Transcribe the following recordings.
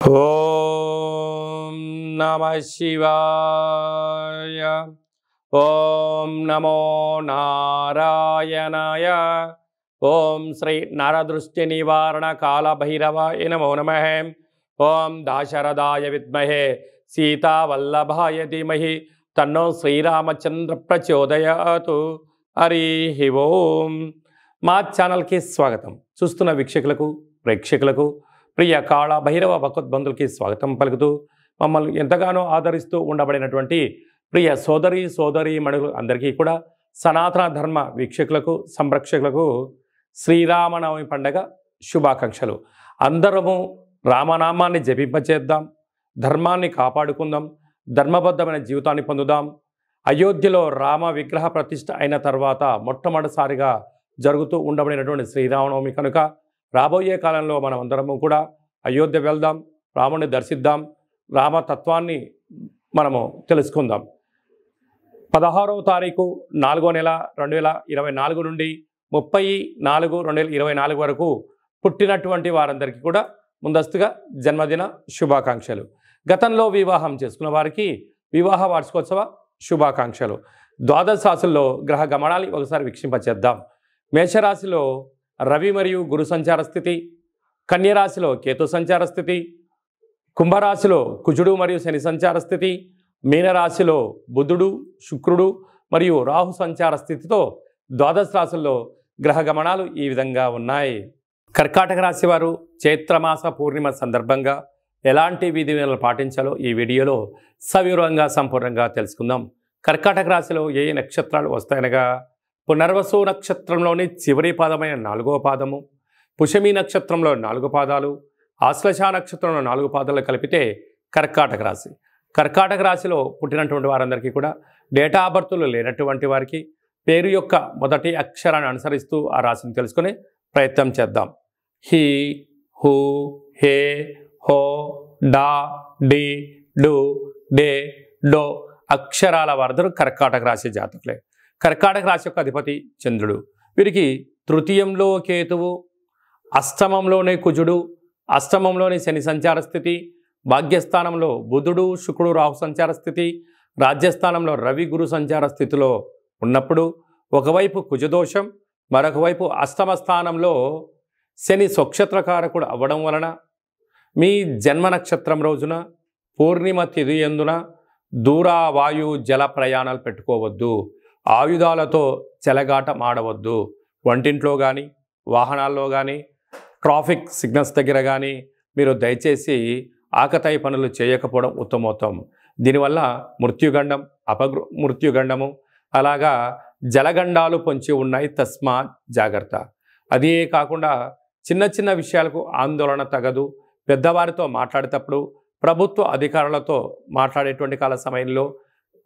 ఓం నమః శివాయ. ఓం నమో నారాయణాయ. ఓం శ్రీ నరదృష్టి నివారణ కాళభైరవాయ నమో నమః. ఓం దాశరథాయ విద్మహే సీతావల్లభాయ ధీమహి తన్నో శ్రీరామచంద్ర ప్రచోదయాతు. హరి ఓం. మా ఛానల్కి స్వాగతం. చూస్తున్న వీక్షకులకు ప్రేక్షకులకు ప్రియ కాళ భైరవ భగవద్బంధులకి స్వాగతం పలుకుతూ మమ్మల్ని ఎంతగానో ఆదరిస్తూ ఉండబడినటువంటి ప్రియ సోదరి మణులు అందరికీ కూడా సనాతన ధర్మ వీక్షకులకు సంరక్షకులకు శ్రీరామనవమి పండగ శుభాకాంక్షలు. అందరము రామనామాన్ని జపింపచేద్దాం, ధర్మాన్ని కాపాడుకుందాం, ధర్మబద్ధమైన జీవితాన్ని పొందుదాం. అయోధ్యలో రామ విగ్రహ ప్రతిష్ఠ అయిన తర్వాత మొట్టమొదటిసారిగా జరుగుతూ ఉండబడినటువంటి శ్రీరామనవమి కనుక రాబోయే కాలంలో మనం అందరము కూడా అయోధ్య వెళ్దాం, రాముని దర్శిద్దాం, రామతత్వాన్ని మనము తెలుసుకుందాం. 16వ తారీఖు 4వ నెల 2024 నుండి 30/4/2024 వరకు పుట్టినటువంటి వారందరికీ కూడా ముందస్తుగా జన్మదిన శుభాకాంక్షలు. గతంలో వివాహం చేసుకున్న వారికి వివాహ వార్షికోత్సవ శుభాకాంక్షలు. ద్వాదశ రాశుల్లో గ్రహ గమనాన్ని ఒకసారి వీక్షింపచేద్దాం. మేషరాశిలో రవి మరియు గురు సంచార స్థితి, కన్యరాశిలో కేతు సంచార స్థితి, కుంభరాశిలో కుజుడు మరియు శని సంచార స్థితి, మీనరాశిలో బుధుడు శుక్రుడు మరియు రాహు సంచార స్థితితో ద్వాదశ రాశుల్లో గ్రహ గమనాలు ఈ విధంగా ఉన్నాయి. కర్కాటక రాశి వారు చైత్రమాస పూర్ణిమ సందర్భంగా ఎలాంటి విధి విధానాలు పాటించాలో ఈ వీడియోలో సవివరంగా సంపూర్ణంగా తెలుసుకుందాం. కర్కాటక రాశిలో ఏ నక్షత్రాలు వస్తాయనగా పునర్వసు నక్షత్రంలోని చివరి పాదమైన 4వ పాదము, పుషమి నక్షత్రంలో 4 పాదాలు, ఆశ్లేష నక్షత్రంలో 4 పాదాలు కలిపితే కర్కాటక రాశి. కర్కాటక రాశిలో పుట్టినటువంటి వారందరికీ కూడా డేటా ఆఫ్ బర్త్లు లేనటువంటి వారికి పేరు యొక్క మొదటి అక్షరాన్ని అనుసరిస్తూ ఆ రాశిని తెలుసుకునే ప్రయత్నం చేద్దాం. హి, హు, హే, హో, డా, డి, డు, డే, డో అక్షరాల వారందరూ కర్కాటక రాశి జాతకులే. కర్కాటక రాశి యొక్క అధిపతి చంద్రుడు. వీరికి తృతీయంలో కేతువు, అష్టమంలోనే కుజుడు, అష్టమంలోని శని సంచార స్థితి, భాగ్యస్థానంలో బుధుడు శుక్రుడు రాహు సంచార స్థితి, రాజ్యస్థానంలో రవి గురు సంచార స్థితిలో ఉన్నప్పుడు ఒకవైపు కుజదోషం, మరొక వైపు అష్టమ స్థానంలో శని స్వక్షత్రకారకుడు అవ్వడం వలన మీ జన్మ నక్షత్రం రోజున పూర్ణిమ తిథి యందున దూర వాయు జల ప్రయాణాలు పెట్టుకోవద్దు, ఆయుధాలతో చెలగాట ఆడవద్దు, వంటింట్లో కానీ వాహనాల్లో కానీ ట్రాఫిక్ సిగ్నల్స్ దగ్గర కానీ మీరు దయచేసి ఆకతాయి పనులు చేయకపోవడం ఉత్తమోత్తం. దీనివల్ల మృత్యుగండం మృత్యుగండము అలాగా జలగండాలు పొంచి ఉన్నాయి, తస్మాత్ జాగ్రత్త. అదే కాకుండా చిన్న చిన్న విషయాలకు ఆందోళన తగదు. పెద్దవారితో మాట్లాడేటప్పుడు ప్రభుత్వ అధికారులతో మాట్లాడేటువంటి కాల సమయంలో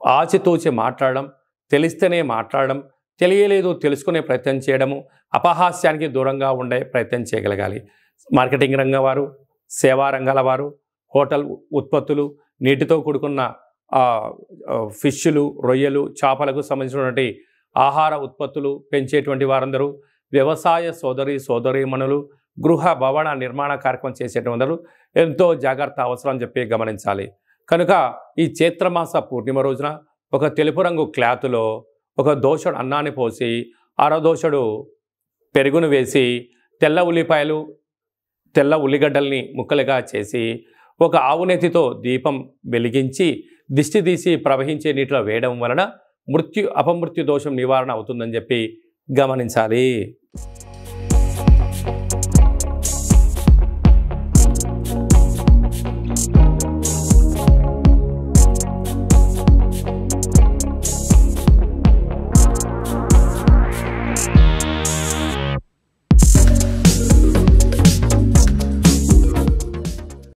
ఆచితూచి మాట్లాడడం, తెలిస్తేనే మాట్లాడడం, తెలియలేదు తెలుసుకునే ప్రయత్నం చేయడము, అపహాస్యానికి దూరంగా ఉండే ప్రయత్నం చేయగలగాలి. మార్కెటింగ్ రంగం వారు, సేవా రంగాల వారు, హోటల్ ఉత్పత్తులు, నీటితో కూడుకున్న ఫిష్లు, రొయ్యలు, చేపలకు సంబంధించినటువంటి ఆహార ఉత్పత్తులు పెంచేటువంటి వారందరూ, వ్యవసాయ సోదరీమణులు, గృహ భవన నిర్మాణ కార్యక్రమం చేసేటువంటి ఎంతో జాగ్రత్త అవసరం చెప్పి గమనించాలి. కనుక ఈ చైత్రమాస పూర్ణిమ రోజున ఒక తెలుపు రంగు క్లాతులో ఒక దోషుడు అన్నాన్ని పోసి అరదోషుడు పెరుగును వేసి తెల్ల ఉల్లిపాయలు తెల్ల ఉల్లిగడ్డల్ని ముక్కలుగా చేసి ఒక ఆవునేతితో దీపం వెలిగించి దిష్టి తీసి ప్రవహించే నీటిలో వేయడం వలన అపమృత్యు దోషం నివారణ అవుతుందని చెప్పి గమనించాలి.